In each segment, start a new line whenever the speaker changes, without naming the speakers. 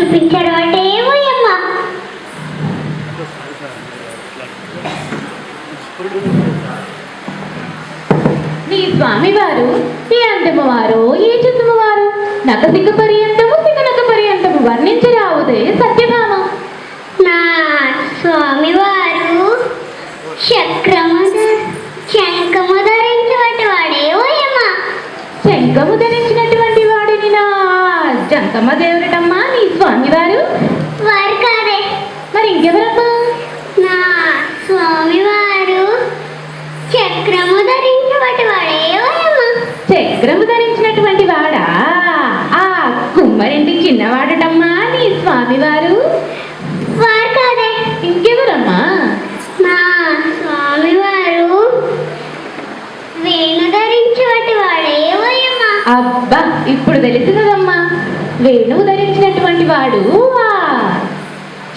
చూపించాడు అంటే ఓయమ్మ.
నీ స్వామివారు ఏ అందము వారు ఏ చందము వారు నకసిక పర్యంతము సిగనక పర్యంతము వర్ణించరావుదే సత్యభామ.
నా స్వామివారు శంఖము ధరించినటువంటి వాడే ఓయమ్మ.
శంఖము ధరించినటువంటి వాడిని నా జంకమ్మ దేవుడటమ్మా నీ స్వామివారు.
వారు కాదే.
మరి ఇంకెవరమ్మా?
నా స్వామివారు చక్రము ధరించినటువంటి వాడే ఓయమ్మ.
చక్రము ధరించినటువంటి వాడా? ఆ కుమ్మరింటి చిన్నవాడటమ్మా నీ స్వామివారు.
వారు కాదే.
ఇంకెవరమ్మా?
నా స్వామివారు వేణు ధరించినటువంటి వాడే ఓయమ్మ.
అబ్బా ఇప్పుడు తెలిసినదమ్మా. వేణువు ధరించినటువంటి వాడు ఆ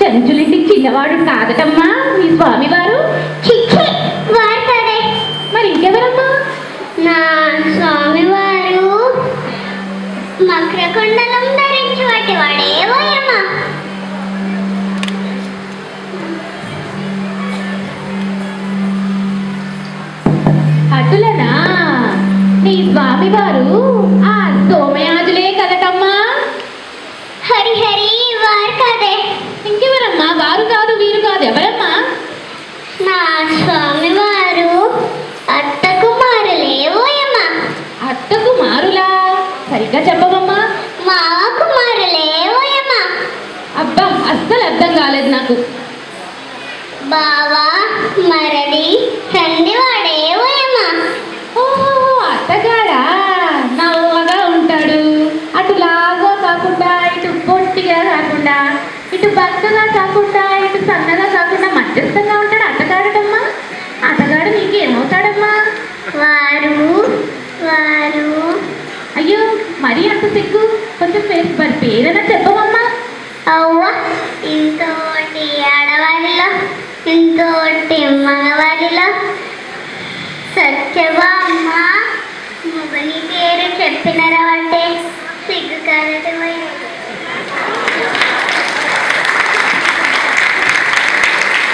చంచులింటి చిన్నవాడు కాదటమ్మా నీ స్వామివారు.
చిచ్చి వారు కాదే.
మరి ఇంకెవరమ్మా?
నా స్వామివారు మకరకుండలం ధరించినటువంటి వాడే ఓయమ్మ.
అటులనా నీ స్వామివారు ఆ సోమయాజులే కదటమ్మా.
హరిహరి వారు కాదే.
ఇంకెవరమ్మా? వారు కాదు వీరు కాదు ఎవరమ్మా?
నా స్వామివారు అత్తకుమారులే ఓయమ్మ.
అత్త కుమారులా? సరిగ్గా చెప్పవమ్మా.
మావ కుమారులే ఓయమ్మ.
అబ్బా అస్సలు అర్థం కాలేదు నాకు.
బావ మరది సంధివాడే ఓయమ్మ.
ఓహో అత్తగాడా? నవ్వగా ఉంటాడు. అటు లాగా కాకుండా ఇటు పొట్టిగా కాకుండా ఇటు బక్కగా కాకుండా ఇటు సన్నగా కాకుండా మధ్యస్థంగా ఉంటాడు అత్తగాడటమ్మా. అత్తగాడు నీకేమవుతాడమ్మా?
వారు వారు
అయ్యో మరీ అంత సిగ్గు. కొంచెం మరి పేరైనా చెప్పవమ్మా.
అవ్వ ఇంతోటి ఆడవారిలో ఇంతోటి మగవారిలో సత్యభామ